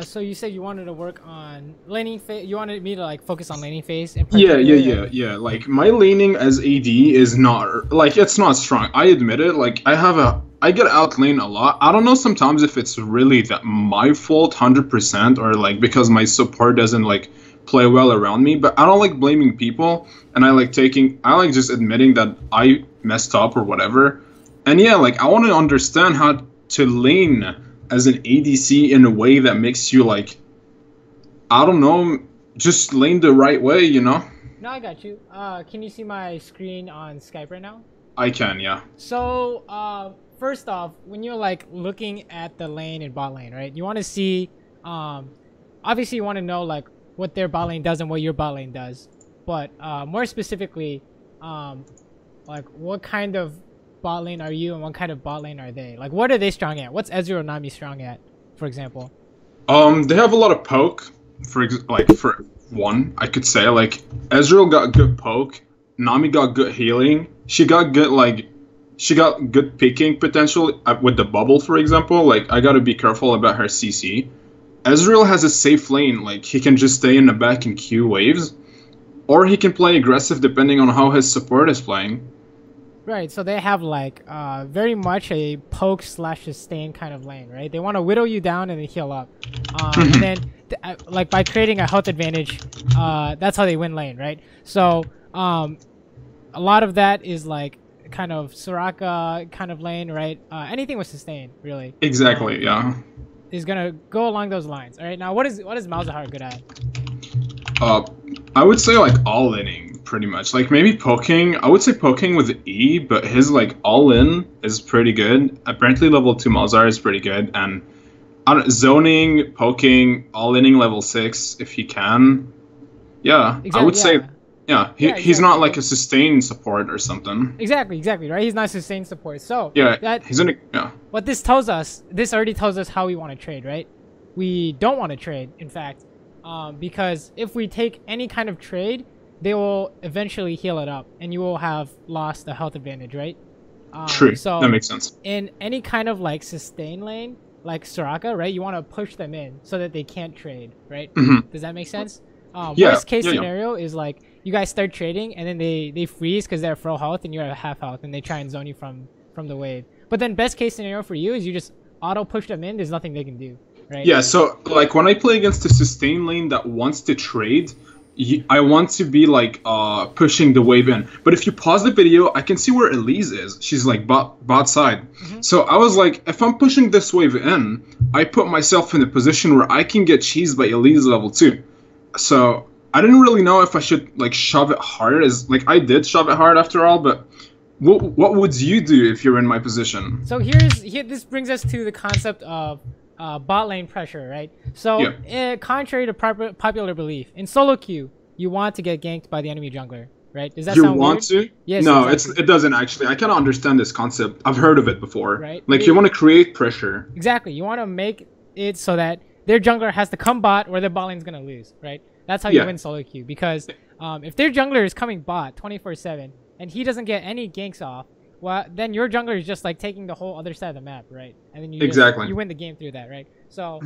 So you said you wanted to work on laning phase. You wanted me to like focus on laning phase in Yeah, yeah, particular. yeah, yeah. Like my laning as AD is not like it's not strong. I admit it. Like I get outlaned a lot. I don't know sometimes if it's really that my fault 100% or like because my support doesn't like play well around me, but I don't like blaming people and I like just admitting that I messed up or whatever. And yeah, like I want to understand how to lane as an ADC in a way that makes you like I don't know, just lane the right way, you know? No, I got you. Can you see my screen on Skype right now? I can, yeah. So, first off, when you're like looking at the lane and bot lane, right? You want to see, obviously you want to know like what their bot lane does and what your bot lane does. But more specifically, like what kind of bot lane are you and what kind of bot lane are they? Like what are they strong at? What's Ezreal and Nami strong at, for example? They have a lot of poke. For one, I could say like Ezreal got good poke, Nami got good healing. She got good picking potential with the bubble, for example. Like I gotta be careful about her CC. Ezreal has a safe lane. Like he can just stay in the back and queue waves, or he can play aggressive depending on how his support is playing. Right, so they have like very much a poke slash sustain kind of lane, right? They want to whittle you down and then heal up, and then like by creating a health advantage, that's how they win lane, right? So a lot of that is like kind of Soraka kind of lane, right? Anything with sustain, really. Exactly, yeah. Is gonna go along those lines. All right, now what is Malzahar good at? Uh, I would say like all inning pretty much. Like maybe poking. I would say poking with E, but his like all in is pretty good. Apparently level 2 Malzahar is pretty good, and zoning, poking, all inning level 6 if he can. Yeah, Exactly, I would say. yeah. Yeah, Yeah, he's not exactly. like a sustained support or something. Exactly, right? He's not sustained support. So Yeah, that he's in a yeah. what this tells us, this already tells us how we want to trade, right? We don't want to trade, in fact, because if we take any kind of trade, they will eventually heal it up, and you will have lost the health advantage, right? True. So That makes sense. in any kind of like sustain lane, like Soraka, right? You want to push them in so that they can't trade, right? Hmm. Does that make sense? Yeah, Worst case yeah, yeah. scenario is like you guys start trading and then they freeze because they're full health and you're at half health and they try and zone you from the wave. But then best case scenario for you is you just auto push them in. There's nothing they can do, right? Yeah, so like when I play against a sustain lane that wants to trade, I want to be like pushing the wave in. But if you pause the video, I can see where Elise is. She's like bot side. So I was like, if I'm pushing this wave in, I put myself in a position where I can get cheesed by Elise level 2. So I didn't really know if I should like shove it hard. As like I did shove it hard after all, but what would you do if you're in my position? So this brings us to the concept of bot lane pressure, right? So contrary to popular belief, in solo queue, you want to get ganked by the enemy jungler, right? Does that You sound want weird? to? Yes. No, Exactly. it doesn't actually. I cannot understand this concept. I've heard of it before. Right. Like you want to create pressure. Exactly. You want to make it so that their jungler has to come bot or their bot lane's gonna lose, right? That's how you win solo queue. Because if their jungler is coming bot 24/7 and he doesn't get any ganks off, well, then your jungler is just like taking the whole other side of the map, right? And then you win the game through that, right? So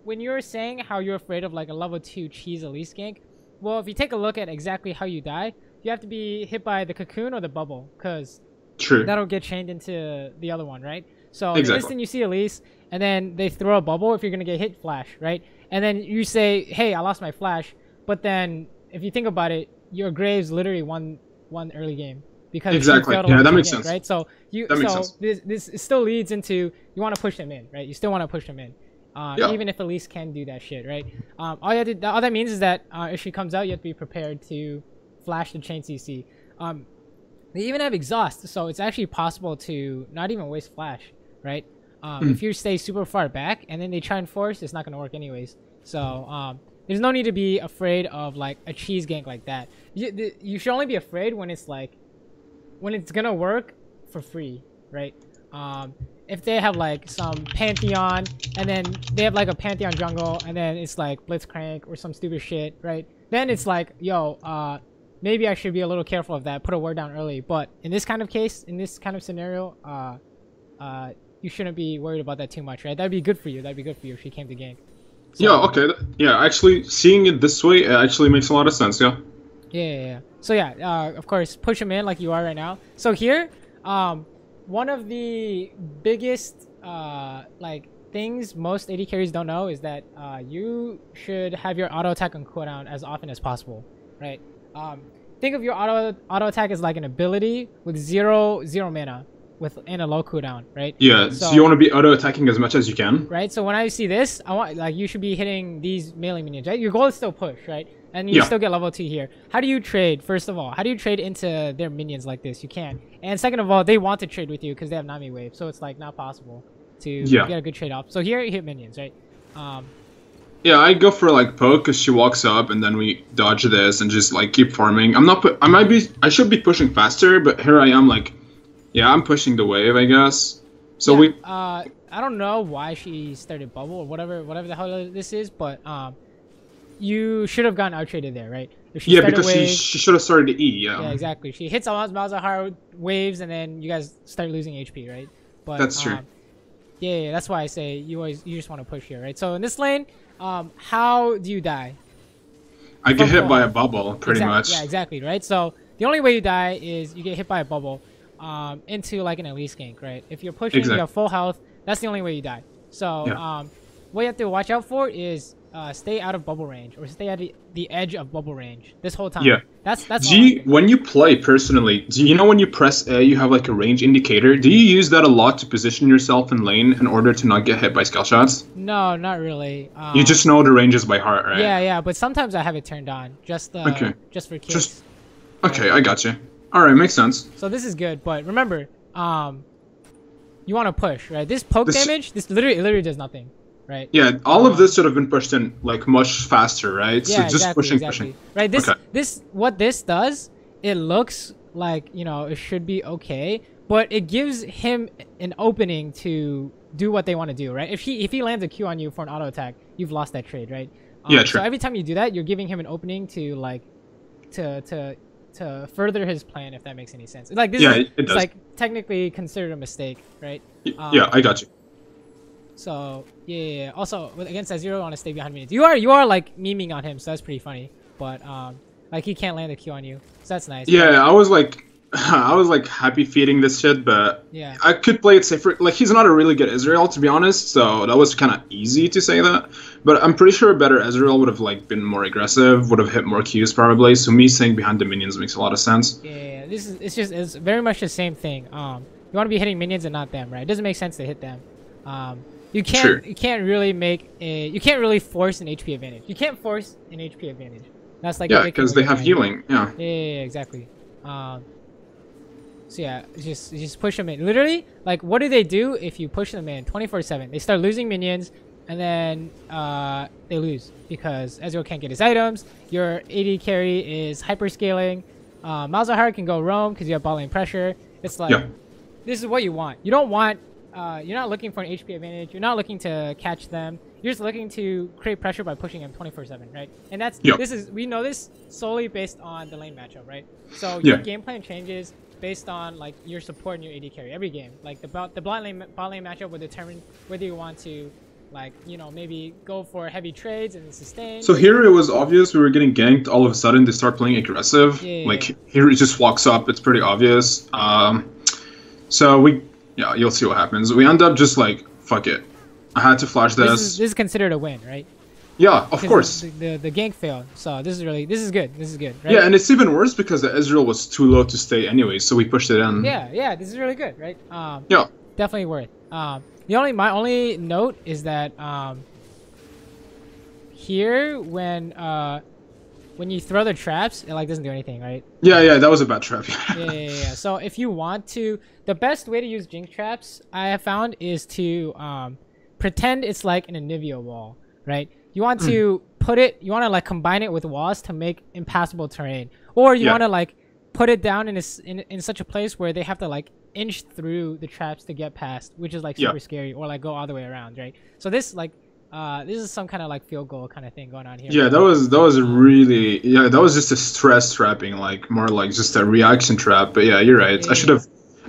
when you're saying how you're afraid of like a level 2 cheese Elise gank, well, if you take a look at exactly how you die, you have to be hit by the cocoon or the bubble, because that'll get chained into the other one, right? So the instant you see Elise and then they throw a bubble, if you're gonna get hit, flash, right? And then you say, hey, I lost my flash, but then if you think about it, your Graves literally won early game because Yeah, that makes sense, right? So this still leads into you want to push them in, right? You still want to push them in, even if Elise can do that shit, right? All that means is that if she comes out, you have to be prepared to flash the chain CC. They even have exhaust, so it's actually possible to not even waste flash, right? If you stay super far back and then they try and force, it's not going to work anyways. So there's no need to be afraid of like a cheese gank like that. You should only be afraid when it's like when it's gonna work for free, right? If they have like some Pantheon and then they have like a Pantheon jungle and then it's like Blitzcrank or some stupid shit, right? Then it's like, yo, maybe I should be a little careful of that, put a word down early. But in this kind of case, in this kind of scenario, you shouldn't be worried about that too much, right? That'd be good for you. That'd be good for you if she came to gank. So, yeah. Okay. Yeah. Actually, seeing it this way, it actually makes a lot of sense. Yeah. Yeah. So yeah, of course, push him in like you are right now. So here, one of the biggest like things most AD carries don't know is that you should have your auto attack on cooldown as often as possible, right? Think of your auto attack as like an ability with zero mana in a low cooldown, right? Yeah. So you want to be auto attacking as much as you can. Right. So when I see this, I want like you should be hitting these melee minions, right? Your goal is still push, right? And you still get level 2 here. How do you trade? First of all, how do you trade into their minions like this? You can't. And second of all, they want to trade with you because they have Nami Wave, so it's like not possible to get a good trade off. So here you hit minions, right? Yeah, I go for like poke because she walks up and then we dodge this and just like keep farming. I should be pushing faster, but here I am like, yeah, I'm pushing the wave, I guess. So I don't know why she started bubble or whatever the hell this is, but you should have gotten out traded there, right? If she because wave, she should have started to E. Yeah. Yeah, exactly. She hits Malzahar waves and then you guys start losing HP, right? But that's true. Yeah, that's why I say you just want to push here, right? So in this lane, how do you die? I get hit by a bubble, pretty much. Yeah, exactly, right? So the only way you die is you get hit by a bubble into like an elite gank, right? If you're pushing, you have full health, that's the only way you die. So what you have to watch out for is stay out of bubble range or stay at the edge of bubble range this whole time. Yeah. That's when you play personally, do you know when you press A you have like a range indicator? Do you use that a lot to position yourself in lane in order to not get hit by skill shots? No, not really. You just know the ranges by heart, right? Yeah, but sometimes I have it turned on just for kids. Okay, I got you. All right, makes sense. So this is good, but remember, you want to push, right? This poke damage, this literally does nothing. Right. Yeah, all of this should have been pushed in like much faster, right? Yeah, so just pushing. Right. What this does, it looks like, you know, it should be okay, but it gives him an opening to do what they want to do, right? If he lands a Q on you for an auto attack, you've lost that trade, right? Yeah, true. So every time you do that, you're giving him an opening to like to further his plan, if that makes any sense. Like this it's like technically considered a mistake, right? Yeah, I got you. So yeah. Also against Ezreal, I want to stay behind minions. You are like memeing on him, so that's pretty funny. But like he can't land a Q on you, so that's nice. Yeah, I was like happy feeding this shit, but yeah, I could play it safer. Like he's not a really good Ezreal, to be honest, so that was kind of easy to say that. But I'm pretty sure a better Ezreal would have like been more aggressive, would have hit more Qs probably. So me staying behind the minions makes a lot of sense. Yeah, it's very much the same thing. You want to be hitting minions and not them, right? It doesn't make sense to hit them. You can't really force an HP advantage. You can't force an HP advantage. That's like because they have healing. Yeah, exactly. So yeah, just push them in. Literally, like what do they do if you push them in 24/7? They start losing minions, and then they lose because Ezreal can't get his items. Your AD carry is hyperscaling. Malzahar can go roam because you have bot lane pressure. It's like this is what you want. You don't want. You're not looking for an HP advantage. You're not looking to catch them. You're just looking to create pressure by pushing them 24/7, right? And we know this solely based on the lane matchup, right? So your game plan changes based on like your support and your AD carry every game. Like the bot lane matchup will determine whether you want to, like, you know, maybe go for heavy trades and sustain. So here it was obvious we were getting ganked. All of a sudden they start playing aggressive. Like here it just walks up. It's pretty obvious. So yeah, you'll see what happens. We end up just like, fuck it. I had to flash this. This is considered a win, right? Yeah, of course. The gank failed, so this is good. This is good, right? Yeah, and it's even worse because the Ezreal was too low to stay anyway, so we pushed it in. Yeah, this is really good, right? Yeah. Definitely worth. My only note is that here when you throw the traps, it like doesn't do anything, right? Yeah, that was a bad trap. yeah. So if you want to, the best way to use Jinx traps I have found is to pretend it's like an Anivia wall, right? You want to you want to like combine it with walls to make impassable terrain, or you want to like put it down in such a place where they have to like inch through the traps to get past, which is like super scary, or like go all the way around, right? So this like this is some kind of like field goal kind of thing going on here. Yeah, that was really that was just a stress trapping, like more like just a reaction trap. But yeah, you're right.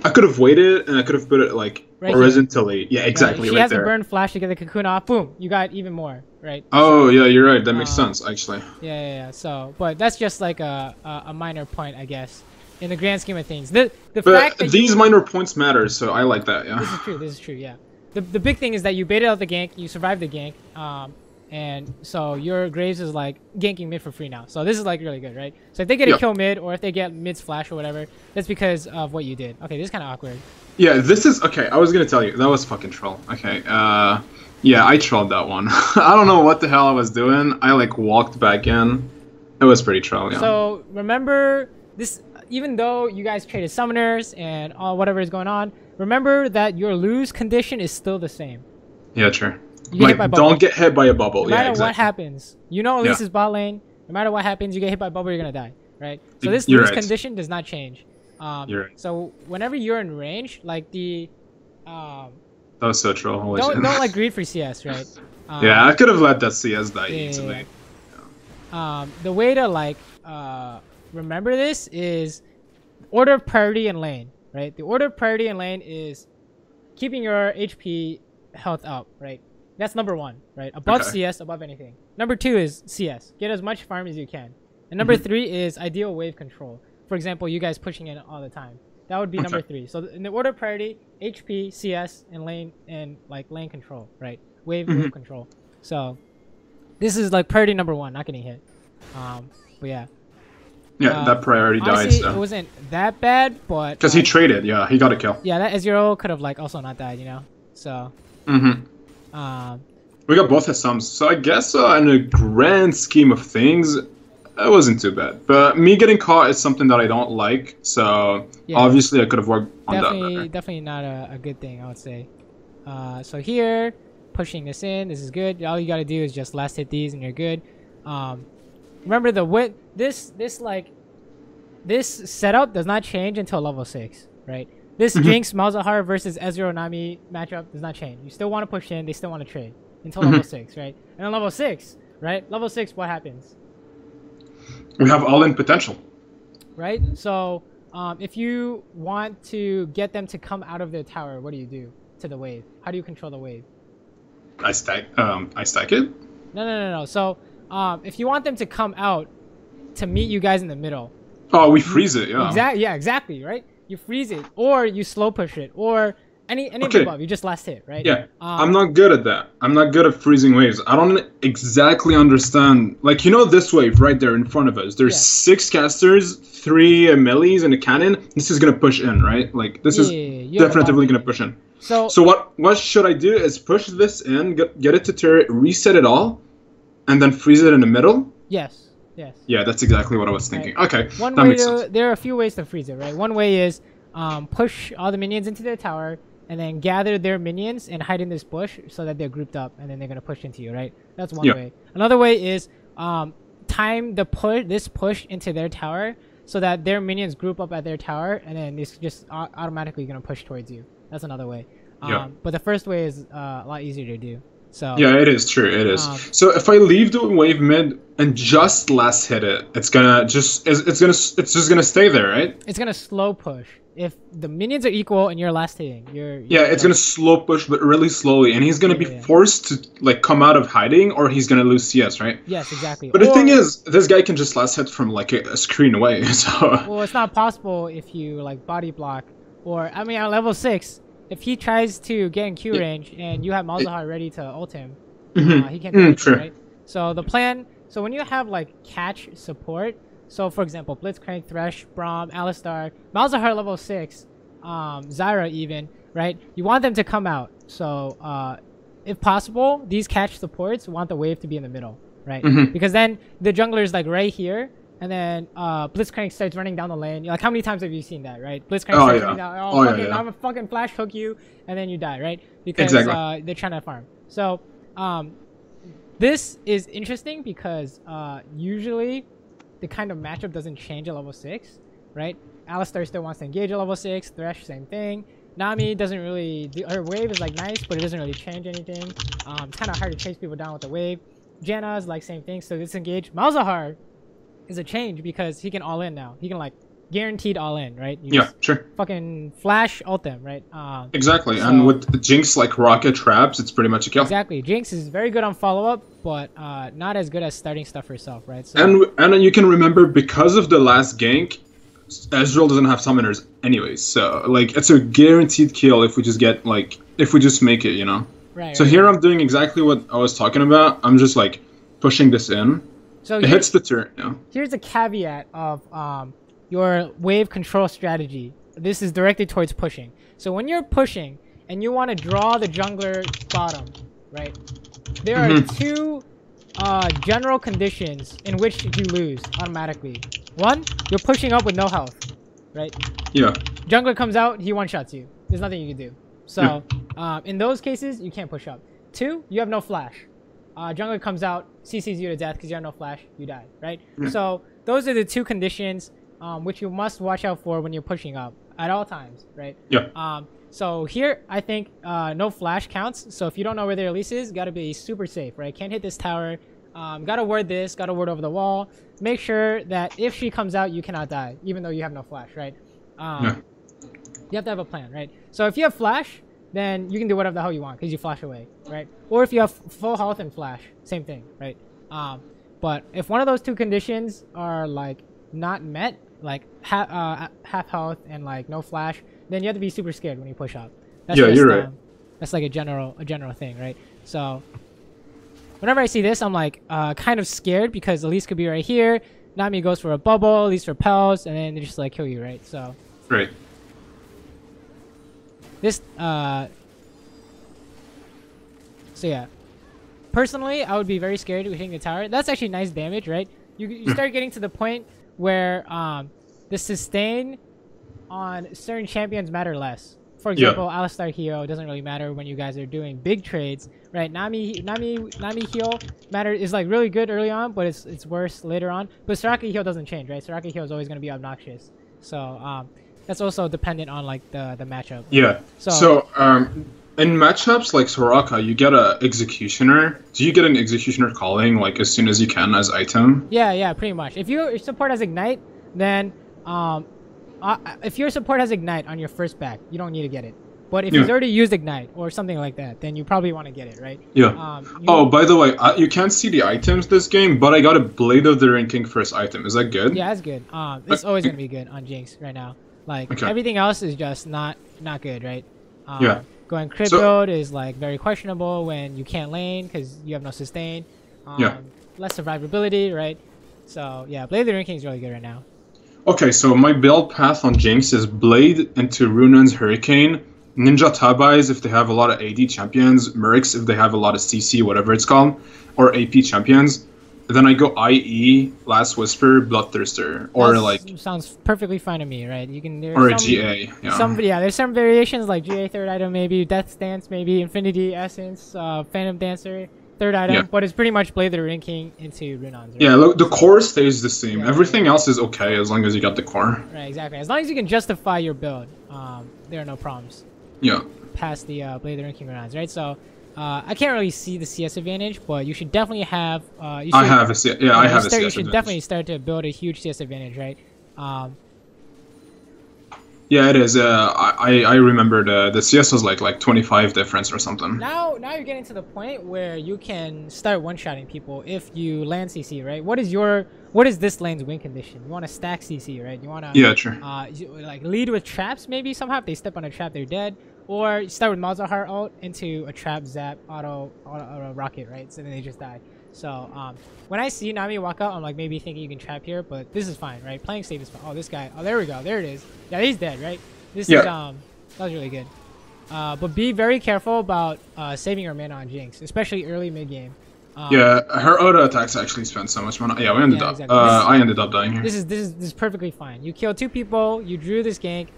I I could have waited and I could have put it like horizontally. Yeah, exactly. She right has there. a burn flash to get the cocoon off. Boom, you got even more, right? Oh, yeah, you're right. That makes sense, actually. Yeah. So, but that's just like a minor point, I guess, in the grand scheme of things. The fact that these minor points matter, so I like that. Yeah. This is true. Yeah. The big thing is that you baited out the gank, you survived the gank, and so your Graves is like ganking mid for free now. So this is like really good, right? So if they get a kill mid, or if they get mid's flash or whatever, that's because of what you did. Okay, this is kind of awkward. Yeah, this is okay. I was gonna tell you that was fucking troll. Okay, yeah, I trolled that one. I don't know what the hell I was doing. I like walked back in. It was pretty troll. Yeah. So remember this. Even though you guys traded summoners and all whatever is going on, remember that your lose condition is still the same. Yeah, true. Like, don't get hit by a bubble. No matter what happens, you know Elise's bot lane. No matter what happens, you get hit by a bubble, you're gonna die, right? So this lose condition does not change. You're right. So whenever you're in range, like the that was so troll. Don't like greed for CS, right? Yeah, I could have let that CS die easily. The way to like remember this is order of priority in lane, right? The order of priority in lane is keeping your HP health up, right? That's number one, right? Above CS, above anything. Number two is CS. Get as much farm as you can. And number three is ideal wave control. For example, you guys pushing in all the time. That would be number three. So in the order of priority, HP, CS, and lane lane control, right? Wave control. So this is like priority number one, not getting hit. But yeah. Yeah, that priority honestly, died. It wasn't that bad, but because he traded, yeah, he got a kill. Yeah, that Ezreal could have like also not died, you know. So. We got both his sums, so I guess in a grand scheme of things, it wasn't too bad. But me getting caught is something that I don't like, so obviously I could have worked on that better. Definitely not a good thing, I would say. So here, pushing this in, this is good. All you gotta do is just last hit these and you're good. Remember this setup does not change until level 6, right? This Jinx Malzahar versus Ezreal Nami matchup does not change. You still want to push in, they still want to trade until level 6, right? And then level 6, right? Level 6, what happens? We have all-in potential. Right? So if you want to get them to come out of their tower, what do you do to the wave? How do you control the wave? I stack it? No. So if you want them to come out to meet you guys in the middle. Oh, we freeze it, yeah. Exactly, right? You freeze it, or you slow push it, or any of the above. You just last hit, right? Yeah, I'm not good at that. I'm not good at freezing waves. I don't exactly understand. Like, you know this wave right there in front of us. There's 6 casters, 3 melees, and a cannon. This is going to push in, right? Like, this is definitively going to push in. So what should I do is push this in, get it to turret, reset it all, and then freeze it in the middle? Yes. Yeah, that's exactly what I was thinking. Right. Okay, that makes sense. There are a few ways to freeze it, right? One way is push all the minions into their tower and then gather their minions and hide in this bush so that they're grouped up and then they're going to push into you, right? That's one way. Another way is time this push into their tower so that their minions group up at their tower and then it's just automatically going to push towards you. That's another way. But the first way is a lot easier to do. So yeah, it is true. It is. So if I leave the wave mid and just last hit it, it's just gonna stay there, right? It's gonna slow push. If the minions are equal and you're last hitting, it's gonna slow push, but really slowly, and he's gonna be forced to like come out of hiding, or he's gonna lose CS, right? Yes, exactly. But the thing is, this guy can just last hit from like a screen away. So well, it's not possible if you like body block, or I mean, on level 6. If he tries to get in Q range and you have Malzahar ready to ult him, he can't do anything, right? So the plan, so when you have like catch support, so for example, Blitzcrank, Thresh, Braum, Alistar, Malzahar level 6, Zyra even, right? You want them to come out. So if possible, these catch supports want the wave to be in the middle, right? Because then the jungler is like right here. And then Blitzcrank starts running down the lane. Like, how many times have you seen that, right? Blitzcrank starts running down. I'm gonna fucking flash hook you, and then you die, right? Because they're trying to farm. So this is interesting because usually the kind of matchup doesn't change at level 6, right? Alistar still wants to engage at level 6. Thresh, same thing. Nami doesn't really... her wave is like nice, but it doesn't really change anything. It's kind of hard to chase people down with the wave. Janna is like same thing, so disengage. Malzahar is a change because he can all in now. He can like guaranteed all in, right? You Yeah, just sure. fucking flash ult them, right? Exactly, so- and with Jinx like rocket traps, it's pretty much a kill. Exactly. Jinx is very good on follow up, but not as good as starting stuff herself, right? So, And you can remember, because of the last gank, Ezreal doesn't have summoners anyways, so like it's a guaranteed kill if we just get like if we just make it, you know. right. So here I'm doing exactly what I was talking about. I'm just like pushing this in. So It hits the turn. Yeah. here's a caveat of your wave control strategy. This is directed towards pushing. So when you're pushing and you want to draw the jungler bottom, right? There are two general conditions in which you lose automatically. One, you're pushing up with no health, right? Yeah. Jungler comes out, he one-shots you. There's nothing you can do. So in those cases, you can't push up. Two, you have no flash. Jungler comes out, CCs you to death because you have no flash, you die, right? Yeah. So those are the two conditions which you must watch out for when you're pushing up at all times, right? Yeah. So here, I think no flash counts. So if you don't know where the release is, gotta be super safe, right? Can't hit this tower. Gotta ward this, gotta ward over the wall. Make sure that if she comes out, you cannot die, even though you have no flash, right? Yeah. You have to have a plan, right? So if you have flash, then you can do whatever the hell you want because you flash away, right? Or if you have full health and flash, same thing, right? But if one of those two conditions are like not met, like half health and like no flash, then you have to be super scared when you push up. That's Yeah, you're right. That's like a general thing, right? So whenever I see this, I'm like kind of scared because Elise could be right here. Nami goes for a bubble, Elise repels, and then they just like kill you, right? So Right. this so yeah, personally I would be very scared with hitting the tower. That's actually nice damage, right? You start getting to the point where the sustain on certain champions matter less. For example, Alistar heal doesn't really matter when you guys are doing big trades, right? Nami heal is like really good early on, but it's worse later on. But Soraka heal doesn't change, right? Soraka heal is always going to be obnoxious. So that's also dependent on like the matchup. Yeah. So in matchups like Soraka, you get a executioner. Do you get an executioner calling like as soon as you can as item? Yeah, pretty much. If your support has ignite, then if your support has ignite on your first back, you don't need to get it. But if he's already used ignite or something like that, then you probably want to get it, right? Yeah. Oh, by the way, you can't see the items this game, but I got a Blade of the Ranking first item. Is that good? Yeah, that's good. It's always gonna be good on Jinx right now. Like everything else is just not good, right? Going crit build is like very questionable when you can't lane because you have no sustain. Less survivability, right? So yeah, Blade of the Ranking is really good right now. Okay, so my build path on Jinx is Blade into Runan's Hurricane, Ninja Tabais if they have a lot of AD champions, Mercs if they have a lot of CC, whatever it's called, or AP champions. Then I go IE, Last Whisper, Bloodthirster, or sounds perfectly fine to me, right? You can or a GA. Yeah. There's some variations like GA third item, maybe Death Stance, maybe Infinity Essence, Phantom Dancer. Third item, but it's pretty much Blade of the Ranking into Runan's. Right? Yeah, look, the core stays the same. Everything else is okay as long as you got the core. Right, exactly. As long as you can justify your build, there are no problems. Yeah. Past the Blade of the Ranking Runan's, right? So, I can't really see the CS advantage, but you should definitely have. I have a CS advantage. You should definitely start to build a huge CS advantage, right? Yeah, it is. I remember the CS was like 25 difference or something. Now you're getting to the point where you can start one-shotting people if you land CC, right? What is this lane's win condition? You want to stack CC, right? You want to like lead with traps maybe somehow. If they step on a trap, they're dead. Or you start with Malzahar ult into a trap, zap, auto rocket, right? So then they just die. So when I see Nami walk out, I'm like maybe thinking you can trap here, but this is fine, right? Playing safe is fine. Oh, this guy. Oh, there we go. There it is. Yeah, he's dead, right? This is that was really good. But be very careful about saving your mana on Jinx, especially early mid game. Her auto attacks actually spend so much mana. Yeah, we ended up. Exactly. I ended up dying here. This is perfectly fine. You killed 2 people. You drew this gank.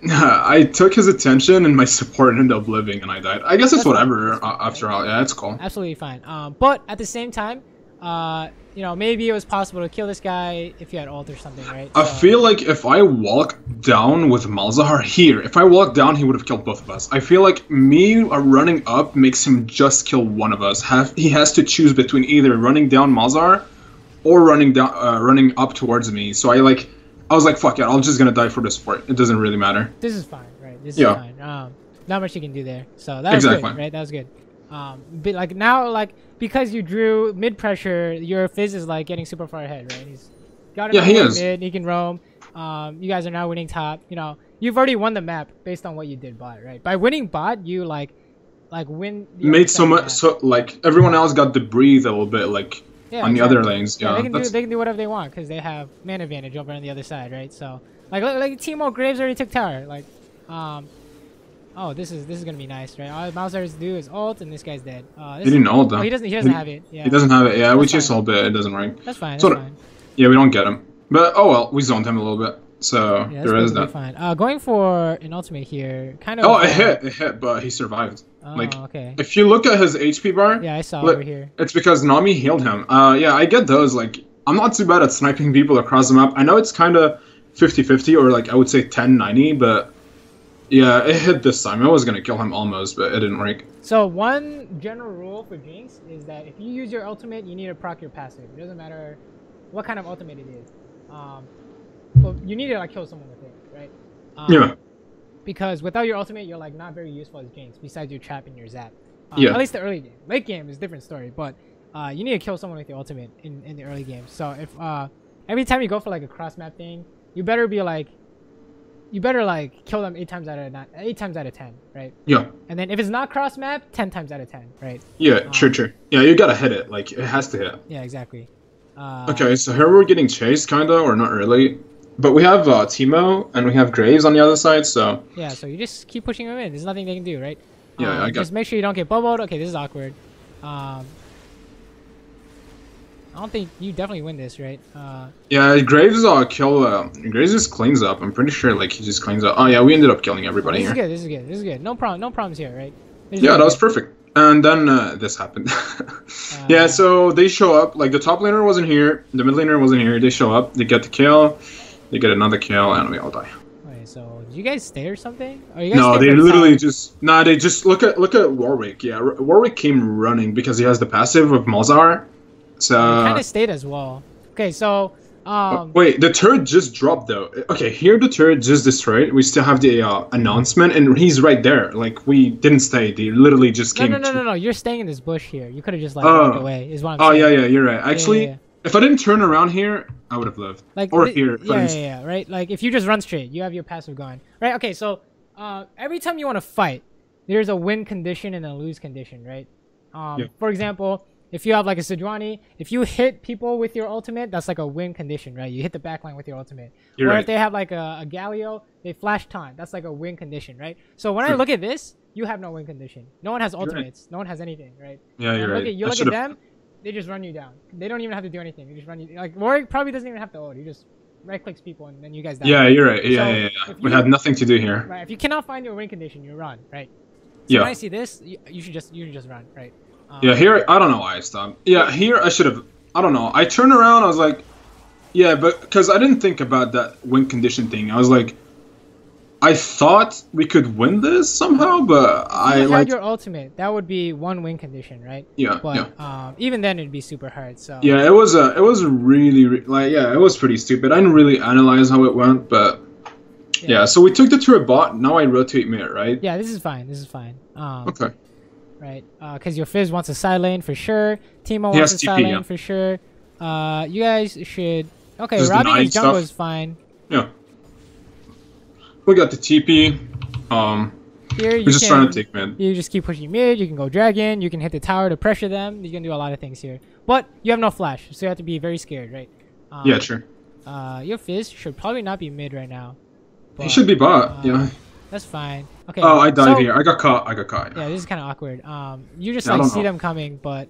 I took his attention and my support ended up living and I died. I guess it's whatever after all. Yeah, it's cool. Absolutely fine. But at the same time, maybe it was possible to kill this guy if you had ult or something, right? I feel like if I walk down with Malzahar here, if I walk down, he would have killed both of us. I feel like me running up makes him just kill one of us. He has to choose between either running down Malzahar or running up towards me. So I was like, fuck it, I'm just gonna die for the support. It doesn't really matter. This is fine, right? This is fine. Not much you can do there. So that was good, right? That was good. But like now, like because you drew mid pressure, your Fizz is like getting super far ahead, right? He's got he is. Mid, he can roam. You guys are now winning top. You know, you've already won the map based on what you did bot, right? By winning bot, you like win. Made so much, so like everyone else got to breathe a little bit, like on the other lanes. Yeah, they can do whatever they want because they have man advantage over on the other side, right? So like Teemo Graves already took tower, like oh, this is gonna be nice, right? All Mouse has to do is ult, and this guy's dead. He didn't ult though. Oh, he doesn't have it. Yeah. He doesn't have it. Yeah, we chase ult, but it doesn't work. That's fine. That's fine. Yeah, we don't get him. But oh well, we zoned him a little bit. So there is that. Fine. Going for an ultimate here, kind of. Oh, it hit, but he survived. Oh, like, okay. If you look at his HP bar, yeah, I saw over here. It's because Nami healed him. Yeah, I get those. Like, I'm not too bad at sniping people across the map. I know it's kind of 50-50, or like I would say 10-90, but yeah, it hit this time. I was gonna kill him almost, but it didn't work. So one general rule for Jinx is that if you use your ultimate, you need to proc your passive. It doesn't matter what kind of ultimate it is. Well, you need to like kill someone with it, right? Yeah. Because without your ultimate, you're like not very useful as Jinx. Besides your trap and your zap. Yeah. At least the early game. Late game is a different story, but you need to kill someone with your ultimate in the early game. So if every time you go for like a cross map thing, you better kill them 8 times out of 10, right? Yeah. And then if it's not cross map, 10 times out of 10, right? Yeah, true. Yeah, you gotta hit it. Like it has to hit. Yeah, exactly. Okay, so here we're getting chased, kinda, or not really. But we have Teemo and we have Graves on the other side, so... Yeah, so you just keep pushing them in. There's nothing they can do, right? Yeah, I got... Just make sure you don't get bubbled. Okay, this is awkward. I don't think you definitely win this, right? Yeah, Graves Graves just cleans up. I'm pretty sure, like, he just cleans up. Oh, yeah, we ended up killing everybody here. This is good. No problems here, right? Yeah, that was perfect. And then this happened. Yeah, so they show up. Like, the top laner wasn't here. The mid laner wasn't here. They show up. They get the kill. They get another kill, and we all die. Wait, so did you guys stay or something? No, they literally just... Nah, they just... Look at Warwick. Yeah, Warwick came running because he has the passive of Malzahar. So... He kind of stayed as well. Okay, so... wait, the turret just dropped though. Okay, here the turret just destroyed. We still have the announcement, and he's right there. Like, we didn't stay. They literally just came. No. You're staying in this bush here. You could have just like walked away. Is what I'm saying. Oh yeah, you're right. Actually, if I didn't turn around here, I would have lived. Like here. Yeah, right. Like if you just run straight, you have your passive going. Right. Okay. So every time you want to fight, there's a win condition and a lose condition, right? For example, if you have like a Sejuani, if you hit people with your ultimate, that's like a win condition, right? You hit the backline with your ultimate. You're right. If they have like a Galio, they flash taunt. That's like a win condition, right? So when I look at this, you have no win condition. No one has ultimates. Right. No one has anything, right? Yeah, you're right. You look at them, they just run you down. They don't even have to do anything. They just run you. Like Warwick probably doesn't even have to ult. He just right clicks people and then you guys die. Yeah, you're right. Yeah. We had nothing to do here. Right. If you cannot find your win condition, you run, right? So when I see this, you should just run, right? Yeah, here, I don't know why I stopped. Yeah, here I should have, I don't know. I turned around, I was like, yeah, but, because I didn't think about that win condition thing. I was like, I thought we could win this somehow, but if you had your ultimate, that would be one win condition, right? Yeah, but even then it'd be super hard, so. Yeah, it was really, like, yeah, it was pretty stupid. I didn't really analyze how it went, but, yeah, so we took the turret bot, now I rotate mid, right? Yeah, this is fine, okay. Right, because your Fizz wants a side lane for sure. Teemo wants a side lane for sure. You guys should... Okay, just robbing his jungle is fine. Yeah. We got the TP. Here we're just trying to take mid. You just keep pushing mid. You can go dragon. You can hit the tower to pressure them. You can do a lot of things here. But you have no flash, so you have to be very scared, right? Yeah, sure. Your Fizz should probably not be mid right now. He should be bot, yeah. That's fine. Okay. Oh, I died here. I got caught. Yeah, this is kind of awkward. You just like see them coming, but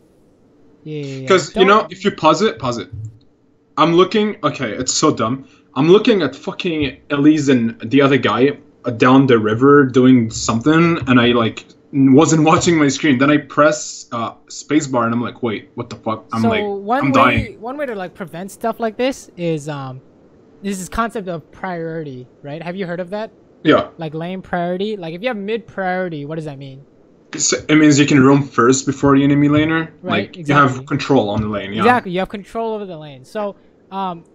yeah. Because you know, if you pause it. I'm looking. Okay, it's so dumb. I'm looking at fucking Elise and the other guy down the river doing something, and I like wasn't watching my screen. Then I press spacebar, and I'm like, wait, what the fuck? I'm dying. One way to like prevent stuff like this is this concept of priority, right? Have you heard of that? Yeah. Like lane priority. Like if you have mid priority, what does that mean? It means you can roam first before the enemy laner. Right, like you have control on the lane. Yeah. Exactly. You have control over the lane. So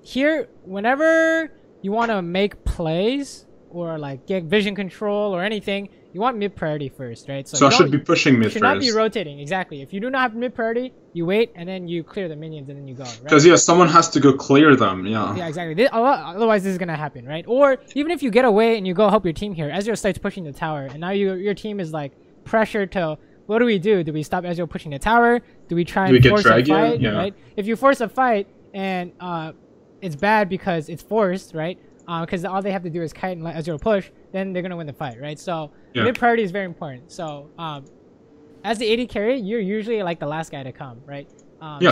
here, whenever you want to make plays or like get vision control or anything, you want mid priority first, right? So I should be pushing mid first. You should not be rotating, exactly. If you do not have mid priority, you wait and then you clear the minions and then you go, right? Because, yeah, someone has to go clear them, yeah. Yeah, exactly. Otherwise, this is going to happen, right? Or even if you get away and you go help your team here, Ezreal starts pushing the tower, and now your team is like pressured to, what do we do? Do we stop Ezreal pushing the tower? Do we try and force a fight, right? If you force a fight and it's bad because it's forced, right? Because all they have to do is kite and let Ezreal push, then they're going to win the fight, right? So mid priority is very important. So as the AD carry, you're usually like the last guy to come, right?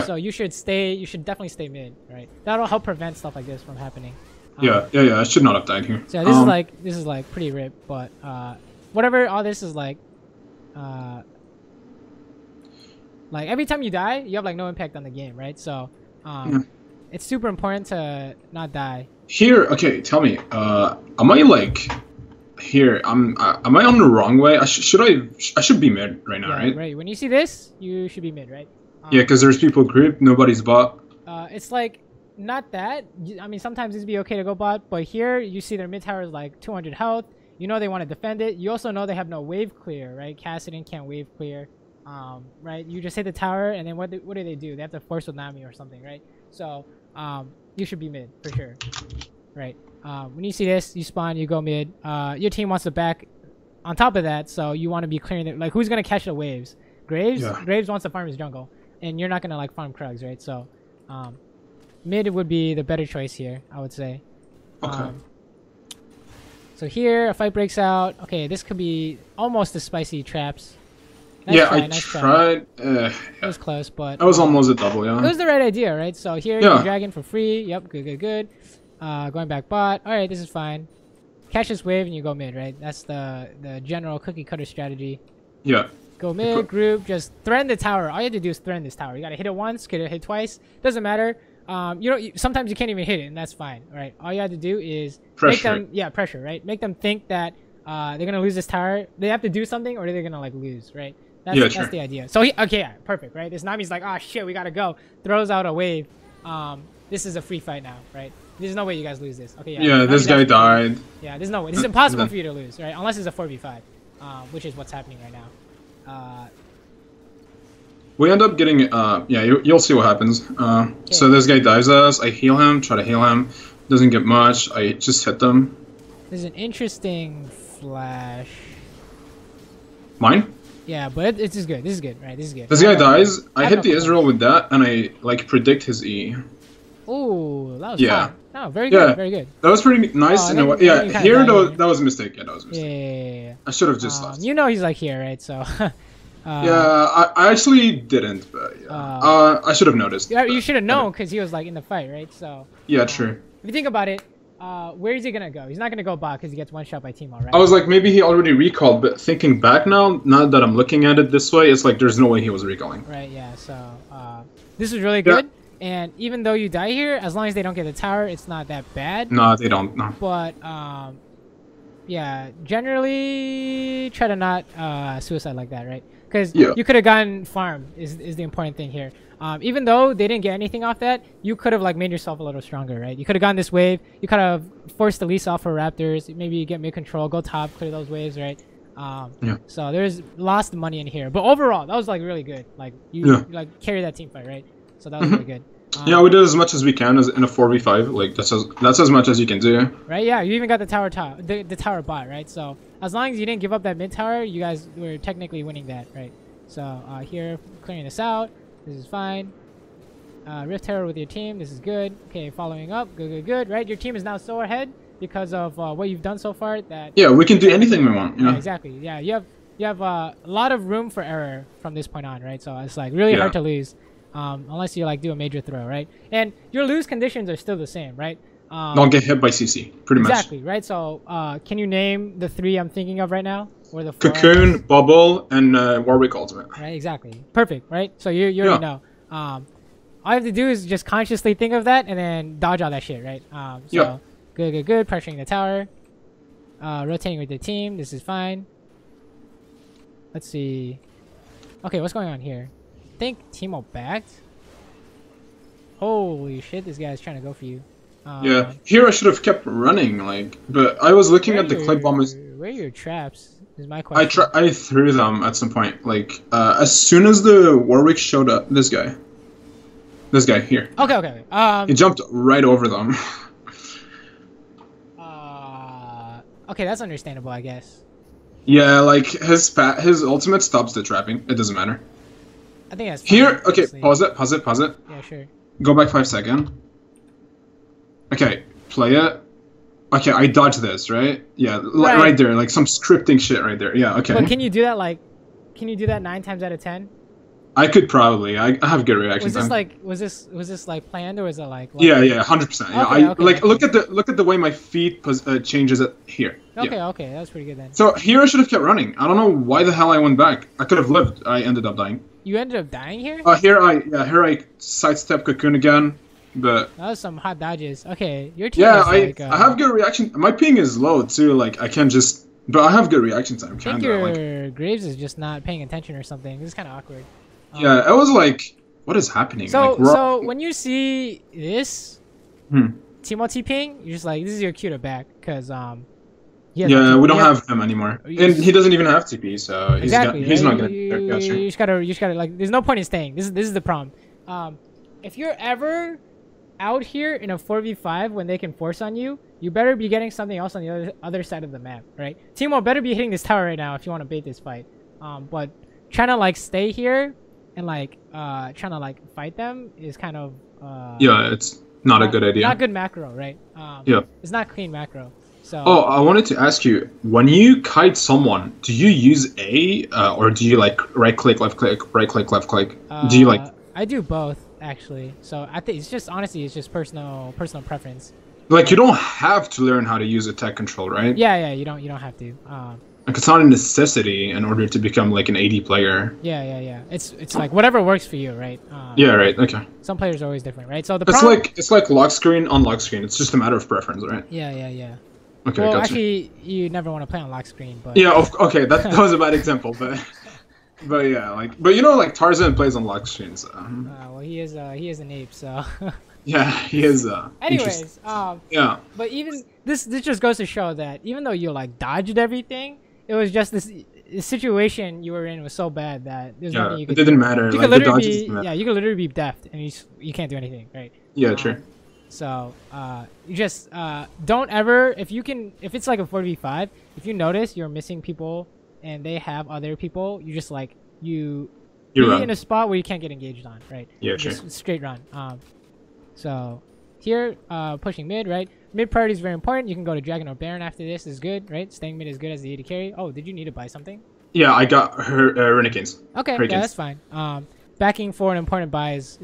So you should definitely stay mid, right? That'll help prevent stuff like this from happening. Yeah. I should not have died here. So this is like pretty ripped, but whatever all this is like every time you die, you have like no impact on the game, right? So it's super important to not die. Here, okay, tell me, am I like here? Am I on the wrong way? I should be mid right now, right? Right. When you see this, you should be mid, right? Yeah, because there's people group, nobody's bot. It's like not that. I mean, sometimes it'd be okay to go bot, but here you see their mid tower is like 200 health. You know they want to defend it. You also know they have no wave clear, right? Cassidy can't wave clear, right? You just hit the tower, and then what do they do? They have to force with Nami or something, right? So you should be mid for sure, right? When you see this, you spawn, you go mid. Your team wants to back on top of that, so you want to be clearing it. Like, who's gonna catch the waves? Graves. Yeah. Graves wants to farm his jungle, and you're not gonna like farm Krugs, right? So mid would be the better choice here, I would say. Okay. So here a fight breaks out. Okay, this could be almost the spicy traps. I tried. It was close, but I was almost a double. Yeah. It was the right idea, right? So here, you dragon for free. Yep, good. Going back bot. All right, this is fine. Catch this wave and you go mid, right? That's the general cookie cutter strategy. Yeah. Go mid, group, just threaten the tower. All you have to do is threaten this tower. You gotta hit it once, get it hit twice. Doesn't matter. Sometimes you can't even hit it, and that's fine. All right. All you have to do is pressure. Make them, pressure, right? Make them think that they're gonna lose this tower. They have to do something, or they're gonna like lose, right? That's the idea. So perfect, right? This Nami's like, oh shit, we gotta go. Throws out a wave. This is a free fight now, right? There's no way you guys lose this. Okay, yeah. This guy died. Yeah, there's no way. This is impossible for you to lose, right? Unless it's a 4v5, which is what's happening right now. We end up getting, you'll see what happens. So this guy dives us. I heal him, try to heal him. Doesn't get much. I just hit them. There's an interesting flash. Mine? Yeah, but this is good. This is good, right? This is good. This guy dies. I hit the Ezreal with that, and I like predict his E. Oh, that was fun. No, very good, very good. That was pretty nice in a way. Yeah, here though, that was a mistake. Yeah, that was a mistake. Yeah. I should have just left. You know he's like here, right? So. I actually didn't, but I should have noticed. Yeah, you should have known because he was like in the fight, right? So. Yeah, true. If you think about it, where is he gonna go? He's not gonna go bot because he gets one shot by Teemo, right? I was like, maybe he already recalled, but thinking back now that I'm looking at it this way, it's like there's no way he was recalling. Right. Yeah. So this is really good. And even though you die here, as long as they don't get the tower, it's not that bad. No, they don't. No. But yeah, generally try to not suicide like that, right? Because you could have gotten farm is the important thing here. Even though they didn't get anything off that, you could have like made yourself a little stronger, right? You could have gotten this wave. You could have forced the lease off for Raptors. Maybe you get mid control, go top, clear those waves, right? So there's lost money in here, but overall that was like really good. Like you like carry that team fight, right? So that was really good. Yeah, we did as much as we can as in a 4v5. Like that's as much as you can do. Right? Yeah, you even got the tower top, the tower bot, right? So as long as you didn't give up that mid tower, you guys were technically winning that, right? So here, clearing this out. This is fine. Rift Terror with your team. This is good. Okay, following up. Good. Right? Your team is now so ahead because of what you've done so far. That we can do anything we want. Yeah, exactly. Yeah, you have a lot of room for error from this point on, right? So it's like really hard to lose. Unless you like do a major throw, right? And your lose conditions are still the same, right? Don't get hit by CC, pretty much. Exactly, right? So can you name the 3 I'm thinking of right now? Or the 4? Cocoon, Bubble, and Warwick Ultimate. Right, exactly. Perfect, right? So you already know. All you have to do is just consciously think of that and then dodge all that shit, right? Good. Pressuring the tower. Rotating with the team. This is fine. Let's see. Okay, what's going on here? I think Teemo backed. Holy shit, this guy's trying to go for you. Yeah, here I should have kept running, like, but I was looking at the clip bombers. Where are your traps? Is my question. I threw them at some point, like, as soon as the Warwick showed up. This guy here. Okay. He jumped right over them. Okay, that's understandable, I guess. Yeah, like his ultimate stops the trapping. It doesn't matter. I think that's fine, here. Okay, honestly. Pause it. Yeah, sure. Go back 5 seconds. Okay, play it. Okay, I dodged this, right? Yeah, right there, like some scripting shit right there. Yeah, okay. But can you do that, like, 9 times out of 10? I could probably. I have good reaction time. Was this like planned, or was it like? Yeah, 100%. Yeah, okay. Look at the way my feet changes it here. Okay, yeah. okay, that was pretty good then. So here I should have kept running. I don't know why the hell I went back. I could have lived. I ended up dying. You ended up dying here? Here I sidestep cocoon again, but that was some hot dodges. Okay, your team. Yeah, is I have good reaction. My ping is low too. Like I can't just, but I have good reaction time. I think your Graves is just not paying attention or something. This is kind of awkward. Yeah, it was like, what is happening? So, like, so when you see this Timo T ping, you're just like, this is your cue to back, because yeah, we don't have him anymore, and he doesn't even have TP, so he's not gonna. You just gotta like. There's no point in staying. This is the problem. If you're ever out here in a 4v5 when they can force on you, you better be getting something else on the other side of the map, right? Timo better be hitting this tower right now if you want to bait this fight. But trying to like stay here and like trying to like fight them is kind of yeah, it's not a good idea. Not good macro, right? Yeah, it's not clean macro. So I wanted to ask you, when you kite someone, do you use A or do you like right click, left click, right click, left click? Do you like? I do both actually. So I think it's just honestly it's just personal preference. Like you don't have to learn how to use attack control, right? Yeah, you don't have to. Like it's not a necessity in order to become like an AD player. Yeah. It's like whatever works for you, right? Yeah, right. Okay. Some players are always different, right? So it's like lock screen, unlock screen. It's just a matter of preference, right? Yeah. Okay. Well, gotcha. actually, you never want to play on lock screen, but yeah. Okay, that was a bad example, but yeah, like you know, like Tarzan plays on lock screens. Well, he is an ape, so. Yeah, he is. Anyways, yeah. But even this just goes to show that even though you like dodged everything, it was just this situation you were in was so bad that there's nothing you could. It didn't matter. You could literally you could literally be deft and you can't do anything, right? Yeah, true. So you just don't ever if it's like a 4v5, if you notice you're missing people and they have other people, you just like you're in a spot where you can't get engaged on, right? Yeah, true. Just straight run. So here, pushing mid, right? Mid priority is very important. You can go to Dragon or Baron after this is good, right? Staying mid is good as the AD carry. Oh, did you need to buy something? Yeah, I got her Renekins. Okay, yeah, that's fine. Backing for an important buy is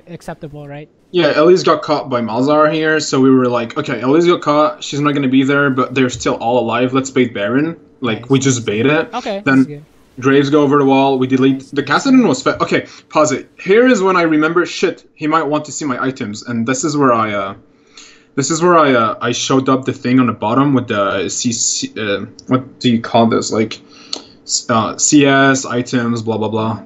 acceptable, right? Yeah, Ellie's got caught by Malzahar here, so we were like, okay, Ellie's got caught. She's not going to be there, but they're still all alive. Let's bait Baron. Like, we just bait it. Okay, then Graves go over the wall. We delete. The Kassadin was okay, pause it. Here is when I remember, shit, he might want to see my items. And this is where I showed up the thing on the bottom with the CC, what do you call this? Like, CS, items, blah, blah, blah.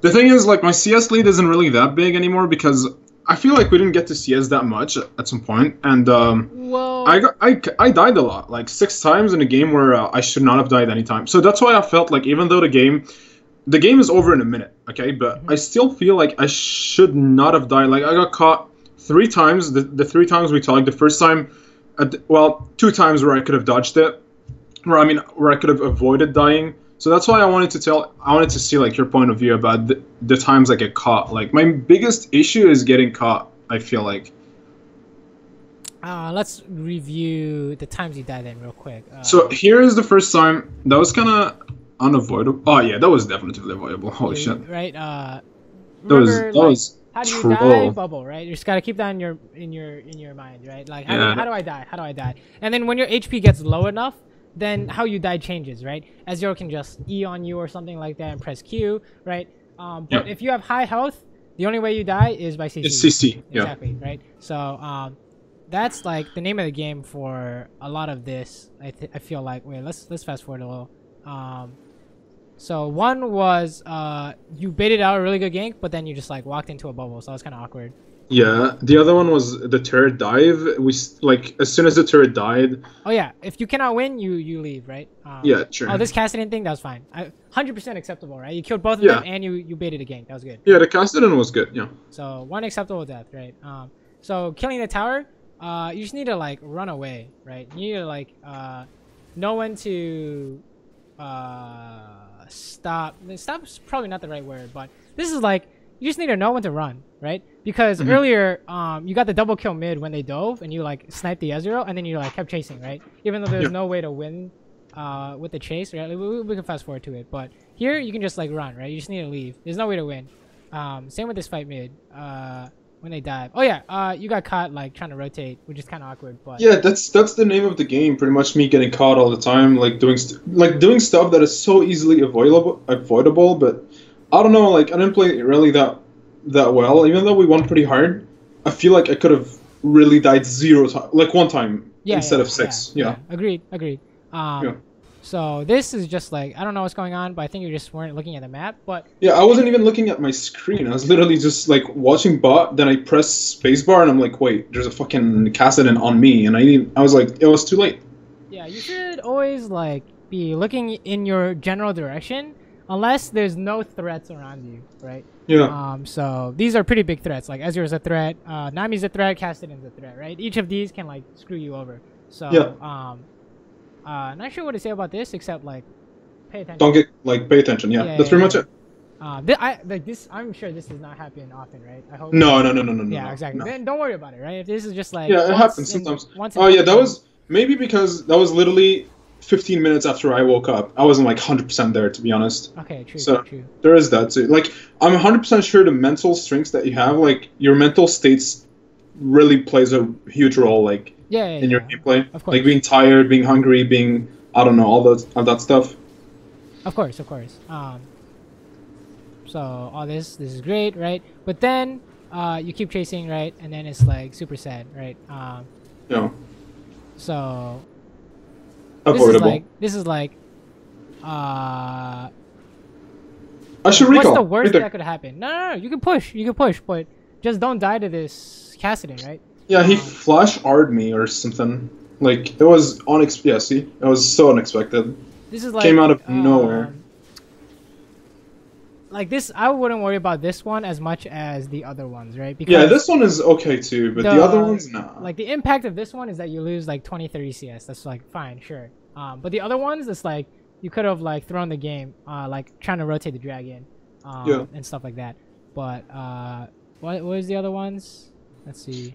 The thing is, like, my CS lead isn't really that big anymore because I feel like we didn't get to CS that much at some point, and well, I died a lot, like 6 times in a game where I should not have died any time. So that's why I felt like even though the game is over in a minute, okay, but I still feel like I should not have died. Like I got caught 3 times. The 3 times we talked. The first time, 2 times where I could have dodged it, where I could have avoided dying. So that's why I wanted to see like your point of view about the times I get caught. Like my biggest issue is getting caught, I feel like. Let's review the times you died then real quick. So here is the first time. That was kind of unavoidable. Oh yeah, that was definitely avoidable. Holy shit. Right. That was how do you die? Bubble, right? You just gotta keep that in your mind, right? Like how do I die? How do I die? And then when your HP gets low enough, then how you die changes, right? Ezreal can just E on you or something like that and press Q, right? But if you have high health, the only way you die is by CC. It's CC, exactly, right? So that's like the name of the game for a lot of this. I feel like let's fast forward a little. So one was you baited out a really good gank, but then you just like walked into a bubble, so that was kind of awkward. Yeah, the other one was the turret dive. Like as soon as the turret died. Oh yeah, if you cannot win, you leave, right? Yeah, sure. Oh, this Cassidy thing, that was fine. 100% acceptable, right? You killed both of them and you baited a gank. That was good. Yeah, the Cassidy was good. Yeah. So one acceptable death, right? So killing the tower, you just need to like run away, right? You need to like know when to stop. Stop's probably not the right word, but this is like you just need to know when to run, right? Because earlier, you got the double kill mid when they dove, and you like sniped the Ezreal, and then you like kept chasing, right? Even though there's no way to win with the chase, right? We can fast forward to it, but here you can just like run, right? You just need to leave. There's no way to win. Same with this fight mid. When they dive. Oh yeah, you got caught like trying to rotate, which is kind of awkward. But yeah, that's the name of the game. Pretty much me getting caught all the time, like doing stuff that is so easily avoidable. But I don't know, like I didn't play really that well. Even though we won pretty hard, I feel like I could have really died 0 times, like 1 time instead of 6. Yeah. Agreed. So this is just like I don't know what's going on, but I think you just weren't looking at the map. But yeah, I wasn't even looking at my screen. I was literally just like watching bot. Then I press spacebar and I'm like, wait, there's a fucking Kassadin on me, and I was like, it was too late. Yeah, you should always like be looking in your general direction, unless there's no threats around you, right? Yeah. So these are pretty big threats. Like Ezreal's a threat, Nami's a threat, Kassadin's a threat, right? Each of these can like screw you over. So yeah. Not sure what to say about this except like pay attention. Don't get like pay attention. Yeah, that's pretty much it. I'm sure this does not happen often, right? I hope. No. Yeah, exactly. Then don't worry about it, right? If this is just like it happens sometimes. Oh yeah, that was maybe because that was literally 15 minutes after I woke up. I wasn't like 100% there, to be honest. Okay, true. So true. There is that too. Like I'm 100% sure the mental strengths that you have, like your mental states, really plays a huge role. Like. In your gameplay, of course. Like being tired, being hungry, being I don't know all that stuff. Of course. So all this is great, right? But then you keep chasing, right? And then it's like super sad, right? Yeah. So avoidable. This is like I should recall. What's the worst that could happen? No. You can push, but just don't die to this Kassadin, right? Yeah, he flash R'd me or something. Like it was unexpected. Yeah, see, it was so unexpected. This is like came out of nowhere. Like this, I wouldn't worry about this one as much as the other ones, right? Because this one is okay too, but the other ones, nah. Like the impact of this one is that you lose like 20-30 CS. That's like fine, sure. But the other ones, it's like you could have like thrown the game, like trying to rotate the dragon, and stuff like that. But what was the other ones? Let's see.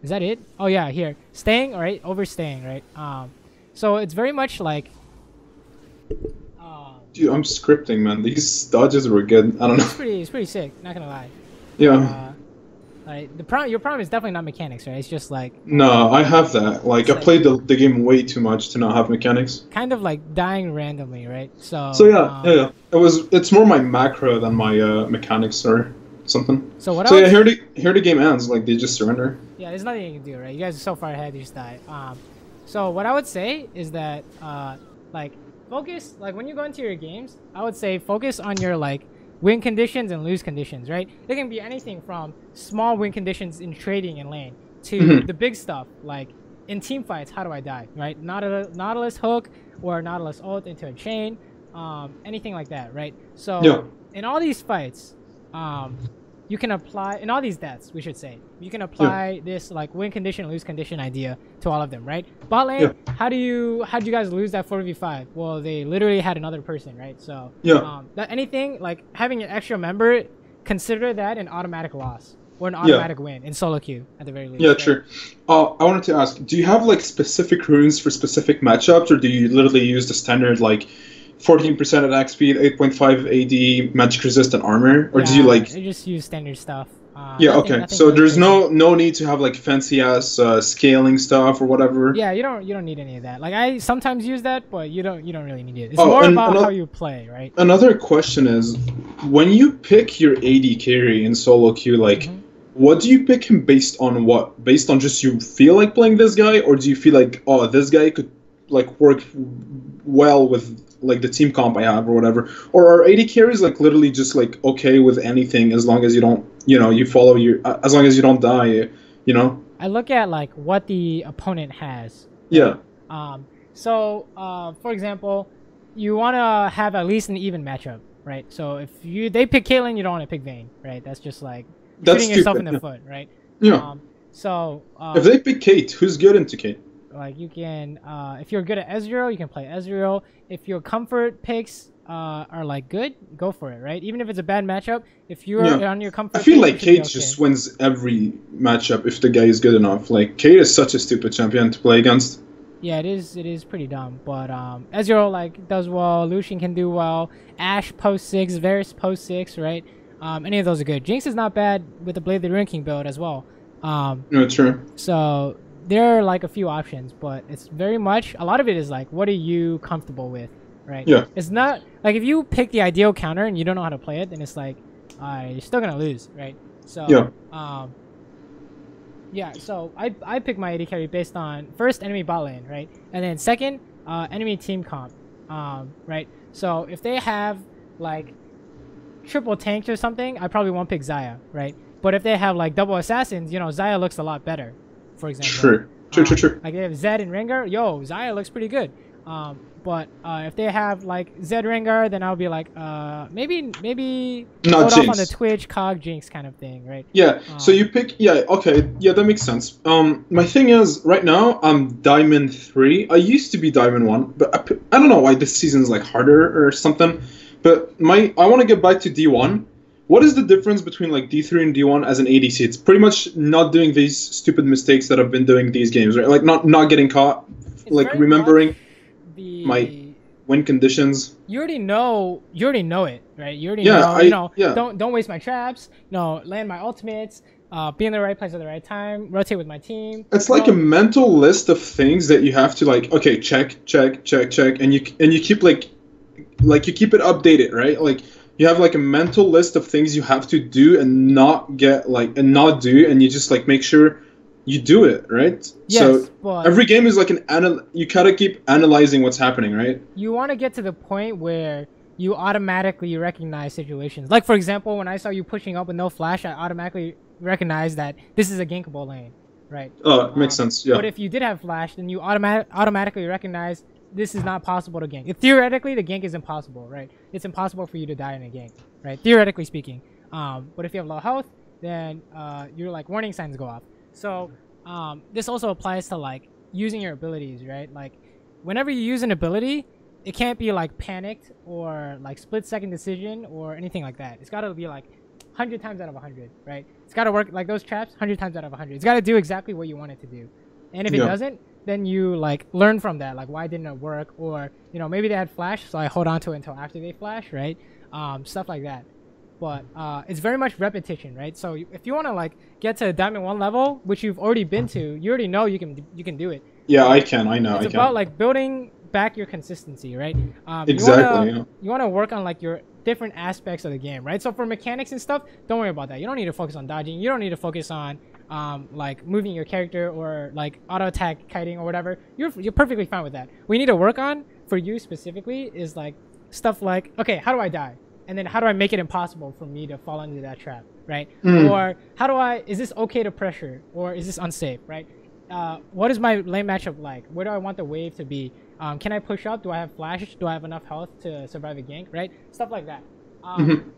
Is that it? Oh yeah, here. Staying, alright, overstaying, right? So it's very much like dude, I'm scripting, man. These dodges were good. I don't know. It's pretty sick, not gonna lie. Yeah. Like your problem is definitely not mechanics, right? It's just like no, I have that. Like I played the game way too much to not have mechanics. Kind of like dying randomly, right? So yeah. It's more my macro than my mechanics or something. So here the game ends. Like they just surrender. Yeah, there's nothing you can do, right? You guys are so far ahead, you just die. So what I would say is that like focus, like when you go into your games, I would say focus on your like win conditions and lose conditions, right? They can be anything from small win conditions in trading and lane to the big stuff, like in team fights, how do I die, right? Nautilus hook or Nautilus ult into a chain, anything like that, right? So in all these fights, you can apply, in all these deaths, we should say, you can apply this like win condition, lose condition idea to all of them, right? Bot lane, how'd you guys lose that 4v5? Well, they literally had another person, right? So that anything like having an extra member, consider that an automatic loss or an automatic win in solo queue at the very least. Yeah, sure. I wanted to ask, do you have like specific runes for specific matchups, or do you literally use the standard like 14% attack speed, 8.5 AD, magic resistant armor, or do you like? I just use standard stuff. Nothing so there's no need to have like fancy ass scaling stuff or whatever. Yeah, you don't need any of that. Like I sometimes use that, but you don't really need it. It's more about how you play, right? Another question is, when you pick your AD carry in solo queue, like, what do you pick him based on? What? Based on just you feel like playing this guy, or do you feel like this guy could like work well with like the team comp I have or whatever? Or are AD carries like literally just like okay with anything as long as you don't, you follow your, as long as you don't die, I look at like what the opponent has. Right? Yeah. So for example, you want to have at least an even matchup, right? So if they pick Caitlyn, you don't want to pick Vayne, right? That's just like shooting yourself in the foot, right? Yeah. So if they pick Kate, who's good into Kate? Like you can, if you're good at Ezreal, you can play Ezreal. If your comfort picks are like good, go for it, right? Even if it's a bad matchup, if you're on your comfort, I feel like Kate just wins every matchup if the guy is good enough. Like Kate is such a stupid champion to play against. Yeah, it is pretty dumb. But Ezreal like does well. Lucian can do well. Ashe post 6, Varus post 6, right? Any of those are good. Jinx is not bad with the Blade of the Ruined King build as well. No, true. So there are like a few options, but it's very much a lot of it is like what are you comfortable with, right? Yeah. It's not like if you pick the ideal counter and you don't know how to play it, then it's like you're still gonna lose, right? So yeah. So I pick my AD carry based on first enemy bot lane, right, and then second enemy team comp, right. So if they have like triple tanks or something, I probably won't pick Xayah, right? But if they have like double assassins, Xayah looks a lot better, for example. True. Like they have Zed and Rengar, Xayah looks pretty good. But if they have like Zed Rengar, then I'll be like, maybe not hold off on the Twitch COG Jinx kind of thing, right? Yeah. So you pick, okay, that makes sense. My thing is right now I'm Diamond 3. I used to be Diamond 1, but I don't know why this season's like harder or something. But I want to get back to D1. What is the difference between like D3 and D1 as an ADC? It's pretty much not doing these stupid mistakes that I've been doing these games, right? Like not getting caught, like remembering my win conditions. You already know it, right? You already know, don't waste my traps, land my ultimates, be in the right place at the right time, rotate with my team. It's like a mental list of things that you have to like, okay, check, and you keep like you keep it updated, right? Like you have like a mental list of things you have to do and not do, and you just like make sure you do it, right? Yes, so every game is like you gotta keep analyzing what's happening, right? You want to get to the point where you automatically recognize situations. Like for example, when I saw you pushing up with no flash, I automatically recognized that this is a gankable lane, right? Oh, it makes sense. Yeah. But if you did have flash, then you automatically recognize this is not possible to gank. Theoretically, the gank is impossible, right? It's impossible for you to die in a gank, right? Theoretically speaking. But if you have low health, then your like warning signs go off. So this also applies to like using your abilities, right? Like whenever you use an ability, it can't be like panicked or like split-second decision or anything like that. It's got to be like 100 times out of 100, right? It's got to work like those traps 100 times out of 100. It's got to do exactly what you want it to do. And if it doesn't, then you like learn from that, like why didn't it work, or maybe they had flash, so I hold on to it until after they flash, right? Stuff like that. But it's very much repetition, right? So if you want to like get to Diamond 1 level, which you've already been to, you already know you can do it. Yeah, I know. It's about like building back your consistency, right? Exactly. You want to work on like your different aspects of the game, right? So for mechanics and stuff, don't worry about that. You don't need to focus on dodging. You don't need to focus on like moving your character or like auto attack kiting or whatever. You're perfectly fine with that. What you need to work on for you specifically is like stuff like, okay, how do I die? And then how do I make it impossible for me to fall into that trap, right? Or is this okay to pressure, or is this unsafe, right? What is my lane matchup like? Where do I want the wave to be? Can I push up? Do I have flash? Do I have enough health to survive a gank, right? Stuff like that.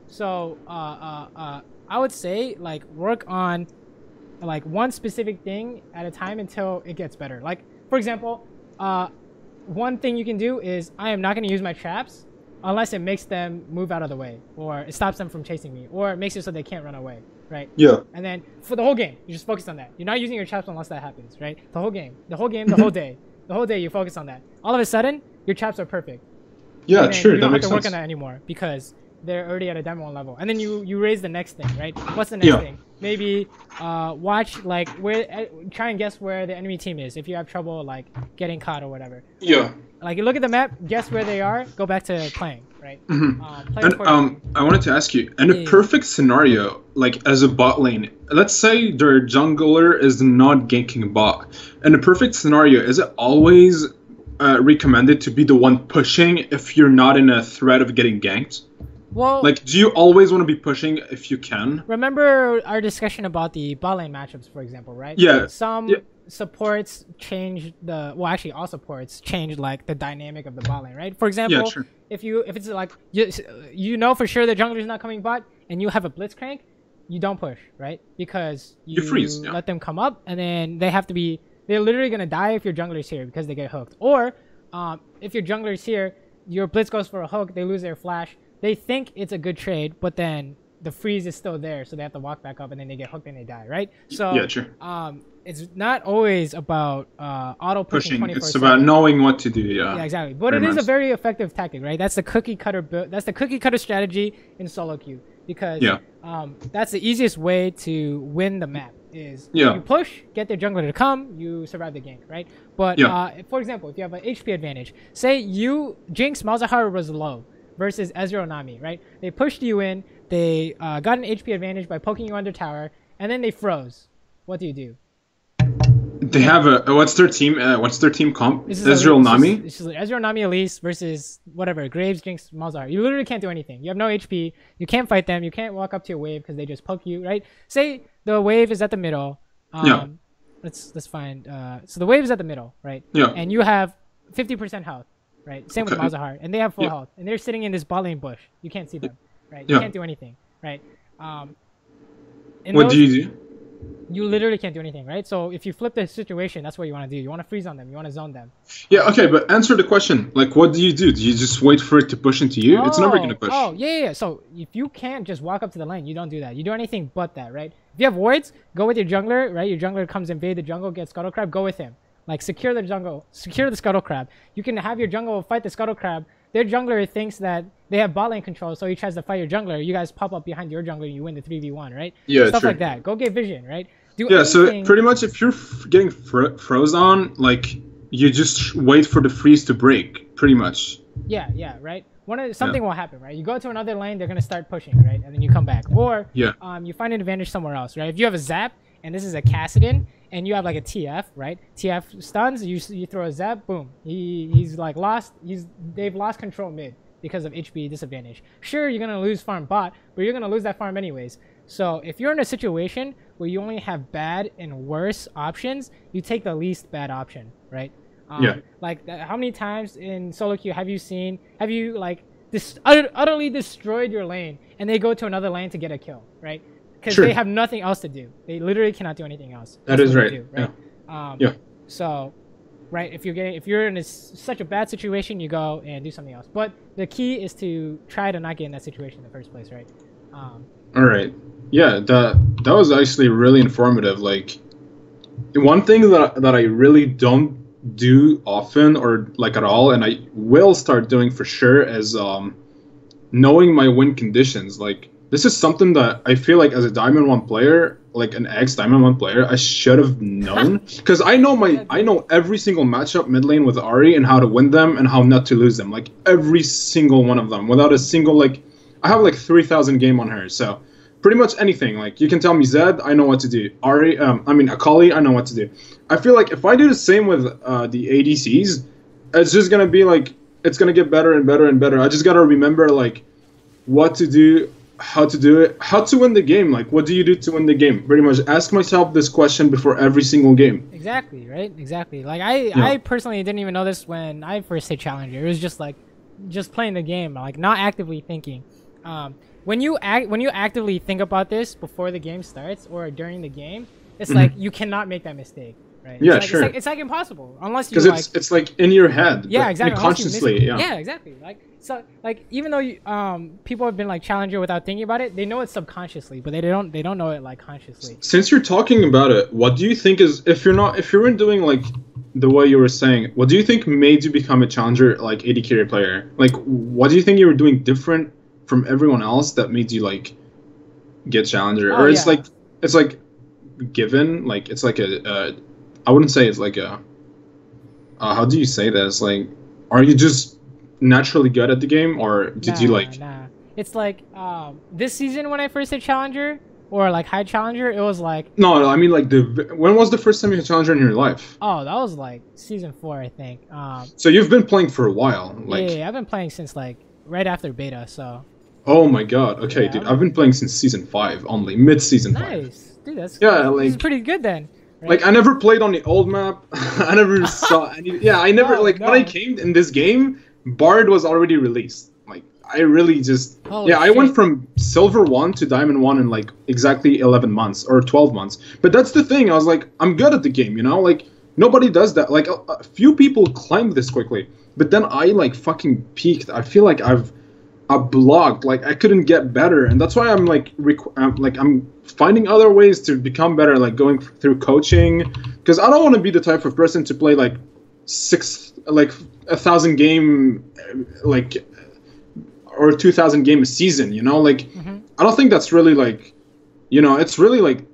So I would say like work on like one specific thing at a time until it gets better. Like for example, one thing you can do is I am not going to use my traps unless it makes them move out of the way, or it stops them from chasing me, or it makes it so they can't run away, right? Yeah. And then for the whole game, you just focus on that. You're not using your traps unless that happens, right? The whole game, the whole day. The whole day you focus on that. All of a sudden, your traps are perfect. Yeah, true. You don't that have makes to work sense. on that anymore because they're already at a Diamond 1 level. And then you raise the next thing, right? What's the next thing? Maybe watch like try and guess where the enemy team is if you have trouble like getting caught or whatever. Yeah. Like you look at the map, guess where they are, go back to playing, right? I wanted to ask you, in a perfect scenario, like as a bot lane, let's say their jungler is not ganking bot. In a perfect scenario, is it always recommended to be the one pushing if you're not in a threat of getting ganked? Well, like, do you always want to be pushing if you can? Remember our discussion about the bot lane matchups, for example, right? Yeah. Some supports change actually all supports change like the dynamic of the bot lane, right? For example, if it's like you know for sure the jungler is not coming bot and you have a blitzcrank, you don't push, right? Because you freeze, let them come up and then they're literally gonna die if your jungler is here because they get hooked. Or if your jungler is here, your blitz goes for a hook, they lose their flash. They think it's a good trade, but then the freeze is still there, so they have to walk back up, and then they get hooked and they die, right? So it's not always about auto pushing 24/7. It's about knowing what to do. Yeah, exactly. But it is a very effective tactic, right? That's the cookie cutter build. That's the cookie cutter strategy in solo queue because that's the easiest way to win the map. Is you push, get their jungler to come, you survive the gank, right? But for example, if you have an HP advantage, say Jinx Malzahar was low versus Ezreal Nami, right? They pushed you in, they got an HP advantage by poking you under tower, and then they froze. What do you do? They have what's their team comp? Ezreal Nami? This is Ezreal Nami Elise versus whatever, Graves, Jinx, Malzahar. You literally can't do anything. You have no HP. You can't fight them. You can't walk up to a wave because they just poke you, right? Say the wave is at the middle. Let's find so the wave is at the middle, right? And you have 50% health. Right, same with Malzahar, and they have full health, and they're sitting in this bot lane bush. You can't see them, right? You can't do anything, right? What do you do? You literally can't do anything, right? So if you flip the situation, that's what you want to do. You want to freeze on them. You want to zone them. Yeah, okay, but answer the question. Like, what do? Do you just wait for it to push into you? It's never gonna push. Oh, yeah. So if you can't just walk up to the lane, you don't do that. You do anything but that, right? If you have wards, go with your jungler, right? Your jungler comes invade the jungle, get scuttle crab, go with him. Like, secure the jungle, secure the scuttle crab. You can have your jungle fight the scuttle crab. Their jungler thinks that they have bot lane control, so he tries to fight your jungler. You guys pop up behind your jungler, and you win the 3v1, right? Yeah, stuff like that. Go get vision, right? So pretty much if you're getting froze on, like, you just wait for the freeze to break, pretty much. Yeah, right? Something will happen, right? You go to another lane, they're going to start pushing, right? And then you come back. Or you find an advantage somewhere else, right? If you have a zap, and this is a Kassadin, and you have like a TF, right? TF stuns, you throw a zap, boom. He's like lost. They've lost control mid because of HP disadvantage. Sure, you're gonna lose farm bot, but you're gonna lose that farm anyways. So if you're in a situation where you only have bad and worse options, you take the least bad option, right? Like how many times in solo queue have you like utterly destroyed your lane and they go to another lane to get a kill, right? Because they have nothing else to do. They literally cannot do anything else. That is right. So, right, if you're in such a bad situation, you go and do something else. But the key is to try to not get in that situation in the first place, right? All right. Yeah, that was actually really informative. Like, one thing that I really don't do often or like at all, and I will start doing for sure, is knowing my win conditions. Like, this is something that I feel like as a Diamond 1 player, like an ex-Diamond 1 player, I should have known. Because I know every single matchup mid lane with Ahri and how to win them and how not to lose them. Like, every single one of them. Without a single, like, I have like 3,000 game on her. So, pretty much anything. Like, you can tell me Zed, I know what to do. Akali, I know what to do. I feel like if I do the same with the ADCs, it's just going to be like, it's going to get better and better and better. I just got to remember, like, what to do, how to do it, how to win the game. Like, what do you do to win the game? Pretty much ask myself this question before every single game. Exactly, right? Exactly. Like, I personally didn't even know this when I first hit Challenger. It was just like, just playing the game, like not actively thinking. When you actively think about this before the game starts or during the game, it's like you cannot make that mistake, right? Yeah, it's sure. It's like impossible unless you because it's like in your head. Yeah, exactly. Consciously, yeah, exactly. Like even though people have been like Challenger without thinking about it, they know it subconsciously, but they don't know it like consciously. Since you're talking about it, what do you think is if you weren't doing like the way you were saying, what do you think made you become a Challenger like AD carry player? Like, what do you think you were doing different from everyone else that made you like get Challenger? Or it's like given, like it's like I wouldn't say it's like a how do you say this? Like, are you just naturally good at the game, or did you like? Nah. It's like this season when I first hit Challenger, or like high challenger, it was like no, I mean like when was the first time you had challenger in your life? Oh, that was like season 4, I think. So you've been playing for a while, like yeah, I've been playing since like right after beta, so. Oh my god. Okay, dude, I've been playing since season 5 only, mid-season 5. Nice, dude. That's like this is pretty good then. Right? Like I never played on the old map. I never saw any. Yeah, I never when I came in this game, Bard was already released. Like I really just I went from Silver 1 to Diamond 1 in like exactly 11 months or 12 months. But that's the thing. I was like, I'm good at the game, you know? Like nobody does that. Like a few people climbed this quickly, but then I like fucking peaked. I feel like I blocked, like I couldn't get better, and that's why I'm like I'm finding other ways to become better, like going through coaching, because I don't want to be the type of person to play like 1,000 game like or 2,000 game a season, you know, like I don't think that's really like, you know, it's really like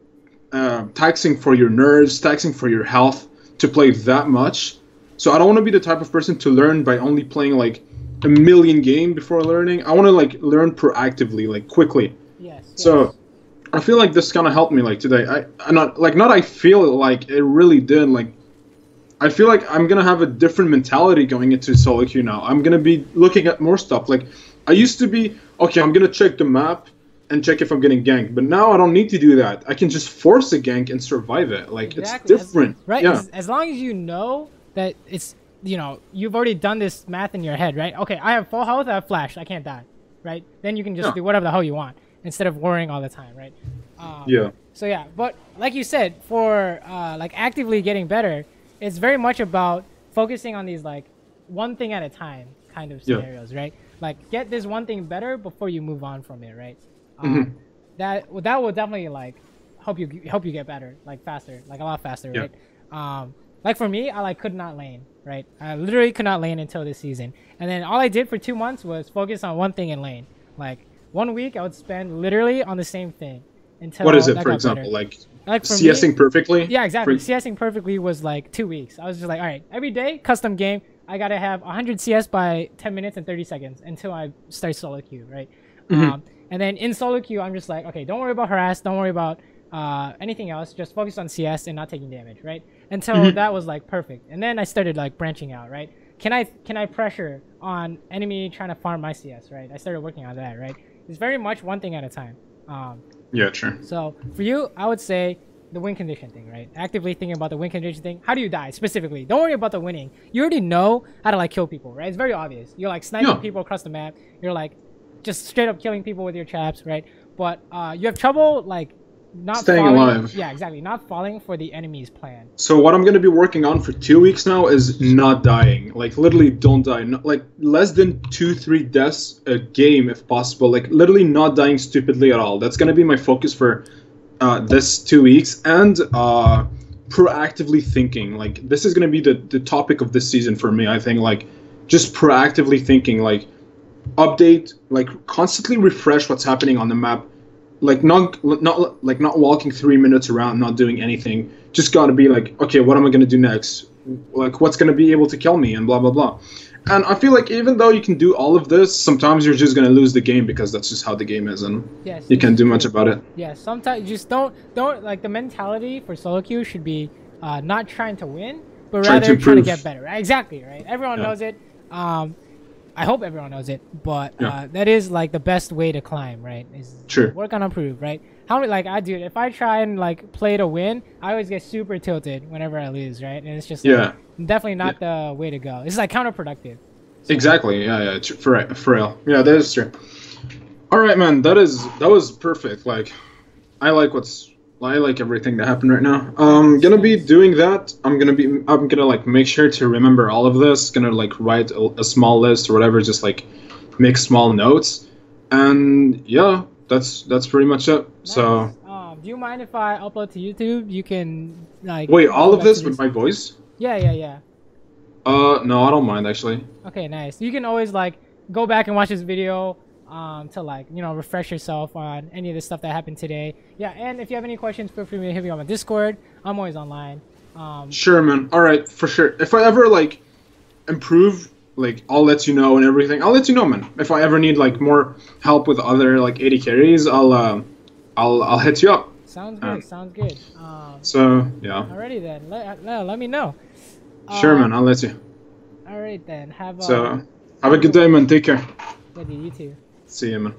taxing for your nerves, taxing for your health to play that much. So I don't want to be the type of person to learn by only playing like a million game before learning. I want to like learn proactively, like quickly. Yes. So I feel like this kind of helped me like today. I feel like it really did. Like I feel like I'm gonna have a different mentality going into solo queue now. I'm gonna be looking at more stuff. Like I used to be, okay, I'm gonna check the map and check if I'm getting ganked, but now I don't need to do that. I can just force a gank and survive it. Like exactly. It's different, right? Yeah. As long as you know that it's, you know, you've already done this math in your head, right? Okay, I have full health, I have flash, I can't die, right? Then you can just do whatever the hell you want instead of worrying all the time, right? So yeah, but like you said, for like actively getting better, it's very much about focusing on these like one thing at a time kind of scenarios, right? Like get this one thing better before you move on from it, right? That will definitely like help you get better, like faster, like a lot faster, right? Like for me, I like could not lane, right? I literally could not lane until this season. And then all I did for 2 months was focus on one thing in lane. Like 1 week I would spend literally on the same thing until What is it, for example? Like CSing perfectly? Yeah, exactly. CSing perfectly was like 2 weeks. I was just like, all right, every day, custom game, I got to have 100 CS by 10 minutes and 30 seconds until I start solo queue, right? And then in solo queue, I'm just like, okay, don't worry about harass, don't worry about anything else, just focus on CS and not taking damage, right? Until that was like perfect. And then I started like branching out, right? Can I pressure on enemy trying to farm my CS, right? I started working on that, right? It's very much one thing at a time. Yeah, sure. So for you, I would say the win condition thing, right? Actively thinking about the win condition thing. How do you die specifically? Don't worry about the winning. You already know how to like kill people, right? It's very obvious. You're like sniping people across the map. You're like just straight up killing people with your traps, right? But you have trouble like not staying falling, alive. Yeah, exactly. Not falling for the enemy's plan. So what I'm going to be working on for 2 weeks now is not dying. Like literally don't die. Like less than 2-3 deaths a game if possible. Like literally not dying stupidly at all. That's going to be my focus for this 2 weeks. And proactively thinking. Like this is going to be the topic of this season for me, I think. Like just proactively thinking. Like update, like constantly refresh what's happening on the map. Like not walking 3 minutes around, not doing anything. Just gotta be like, okay, what am I gonna do next? Like, what's gonna be able to kill me, and blah blah blah. And I feel like even though you can do all of this, sometimes you're just gonna lose the game because that's just how the game is, and you can't do much about it. Yeah, sometimes just don't like the mentality for solo queue should be not trying to win, but rather trying to get better. Right? Exactly, right? Everyone knows it. I hope everyone knows it, but that is like the best way to climb, right? Is work on improve, right? How many like I do it? If I try and like play to win, I always get super tilted whenever I lose, right? And it's just like, definitely not the way to go. It's like counterproductive. So, exactly. Yeah. For real. Yeah, that is true. All right, man. That was perfect. Like, I like everything that happened right now. Gonna be doing that. I'm gonna like make sure to remember all of this. Gonna like write a small list or whatever. Just like make small notes, and yeah, that's pretty much it. Nice. So. Do you mind if I upload to YouTube? You can like. Wait, all of this with my voice? Yeah. No, I don't mind actually. Okay, nice. You can always like go back and watch this video. To like, you know, refresh yourself on any of the stuff that happened today. Yeah, and if you have any questions, feel free to hit me on my Discord. I'm always online. Sure, man. All right, for sure. If I ever like improve, like I'll let you know and everything. I'll let you know, man. If I ever need like more help with other like AD carries, I'll I'll hit you up. Sounds good. Sounds good. So yeah. Alrighty then. Let me know. Sure, man. I'll let you. Alright then. Have a good day, man. Take care. Yeah, dude, you too. See you, man.